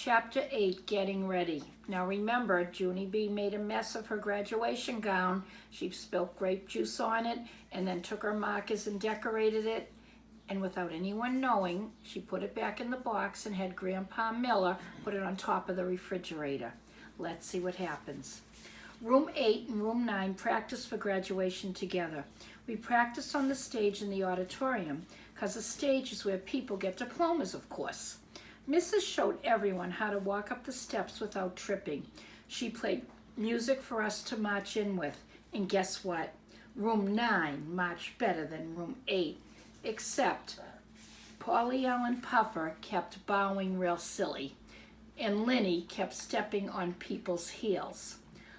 Chapter 8, Getting Ready. Now remember, Junie B made a mess of her graduation gown. She spilled grape juice on it and then took her markers and decorated it. And without anyone knowing, she put it back in the box and had Grandpa Miller put it on top of the refrigerator. Let's see what happens. Room 8 and Room 9 practiced for graduation together. We practiced on the stage in the auditorium because the stage is where people get diplomas, of course. Mrs. showed everyone how to walk up the steps without tripping. She played music for us to march in with. And guess what? Room 9 marched better than Room 8, except Polly Ellen Puffer kept bowing real silly, and Linny kept stepping on people's heels.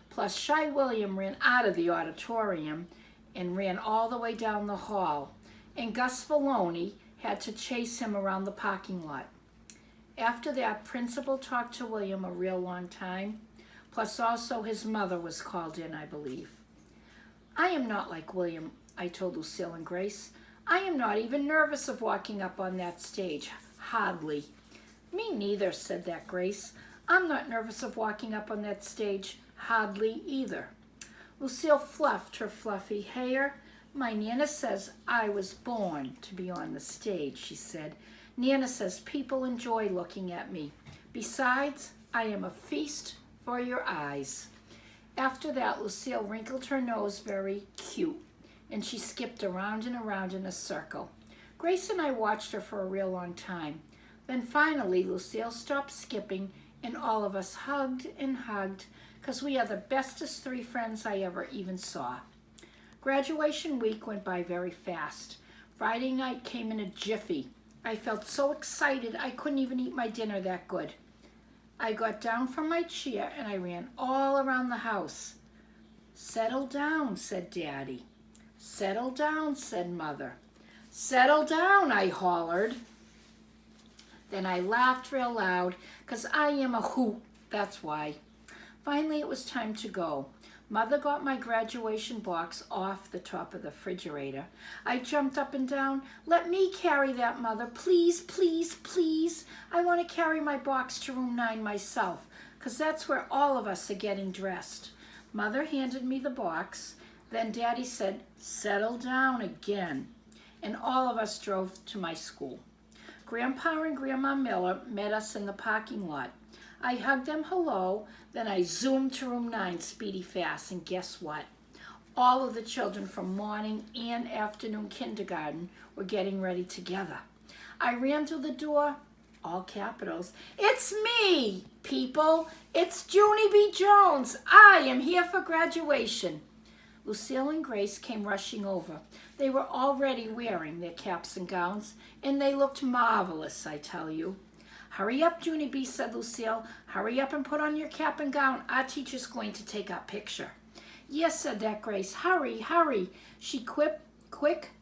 Plus, Shy William ran out of the auditorium and ran all the way down the hall, and Gus Valoni had to chase him around the parking lot. After that, Principal talked to William a real long time, plus also his mother was called in, I believe. I am not like William, I told Lucille and Grace. I am not even nervous of walking up on that stage, hardly. Me neither, said that Grace. I'm not nervous of walking up on that stage, hardly either. Lucille fluffed her fluffy hair. My Nana says I was born to be on the stage, she said. Nana says people enjoy looking at me. Besides, I am a feast for your eyes. After that, Lucille wrinkled her nose very cute, and she skipped around and around in a circle. Grace and I watched her for a real long time. Then finally, Lucille stopped skipping, and all of us hugged and hugged, because we are the bestest 3 friends I ever even saw. Graduation week went by very fast. Friday night came in a jiffy. I felt so excited I couldn't even eat my dinner that good. I got down from my chair and I ran all around the house. Settle down, said Daddy. Settle down, said Mother. Settle down, I hollered. Then I laughed real loud, 'cause I am a hoot, that's why. Finally, it was time to go. Mother got my graduation box off the top of the refrigerator. I jumped up and down. Let me carry that, Mother. Please, please, please. I want to carry my box to Room 9 myself, 'cause that's where all of us are getting dressed. Mother handed me the box. Then Daddy said, settle down again. And all of us drove to my school. Grandpa and Grandma Miller met us in the parking lot. I hugged them hello, then I zoomed to Room 9 speedy fast, and guess what? All of the children from morning and afternoon kindergarten were getting ready together. I ran to the door, all capitals. It's me, people. It's Junie B. Jones. I am here for graduation. Lucille and Grace came rushing over. They were already wearing their caps and gowns, and they looked marvelous, I tell you. Hurry up, Junie B, said Lucille. Hurry up and put on your cap and gown. Our teacher's going to take our picture. Yes, said that Grace. Hurry, hurry. She quick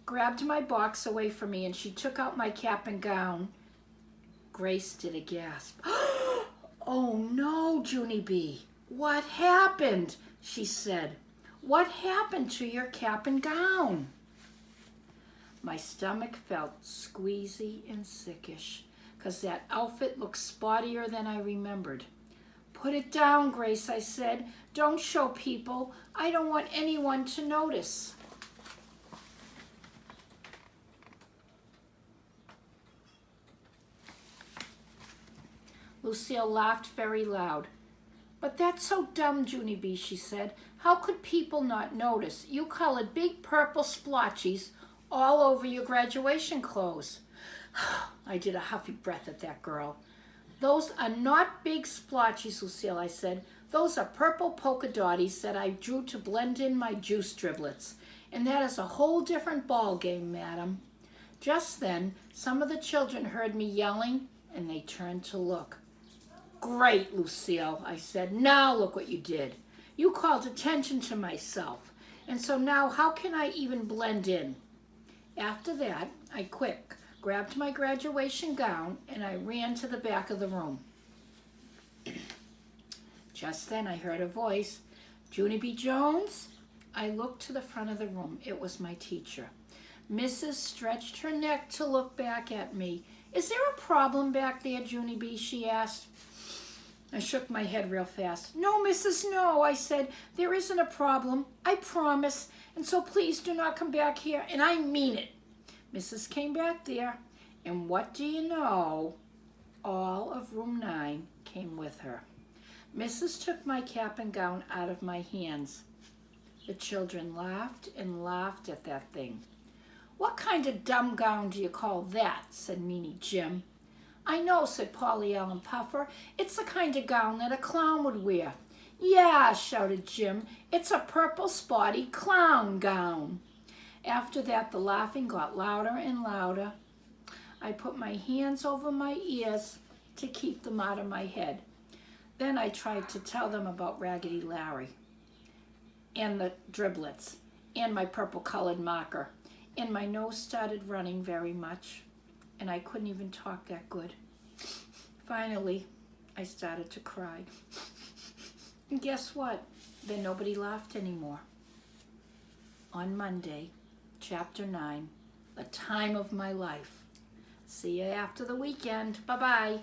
grabbed my box away from me, and she took out my cap and gown. Grace did a gasp. Oh, no, Junie B. What happened? She said. What happened to your cap and gown? My stomach felt squeezy and sickish, 'cause that outfit looked spottier than I remembered. Put it down, Grace, I said. Don't show people. I don't want anyone to notice. Lucille laughed very loud. But that's so dumb, Junie B, she said. How could people not notice? You colored big purple splotches all over your graduation clothes. I did a huffy breath at that girl. Those are not big splotches, Lucille, I said. Those are purple polka dotties that I drew to blend in my juice driblets. And that is a whole different ball game, madam. Just then, some of the children heard me yelling, and they turned to look. Great, Lucille, I said. Now look what you did. You called attention to myself. And so now how can I even blend in? After that, I grabbed my graduation gown, and I ran to the back of the room. Just then I heard a voice, Junie B. Jones? I looked to the front of the room. It was my teacher. Mrs. stretched her neck to look back at me. Is there a problem back there, Junie B? She asked. I shook my head real fast. No, Mrs. No, I said, there isn't a problem. I promise. And so please do not come back here. And I mean it. Mrs. came back there. And what do you know? All of room 9 came with her. Mrs. took my cap and gown out of my hands. The children laughed and laughed at that thing. What kind of dumb gown do you call that? Said Meanie Jim. I know, said Polly Allen Puffer. It's the kind of gown that a clown would wear. Yeah, shouted Jim. It's a purple spotty clown gown. After that, the laughing got louder and louder. I put my hands over my ears to keep them out of my head. Then I tried to tell them about Raggedy Larry and the driblets and my purple-colored marker. And my nose started running very much, and I couldn't even talk that good. Finally, I started to cry. And guess what? Then nobody laughed anymore. On Monday, Chapter 9, The Time of My Life. See you after the weekend. Bye-bye.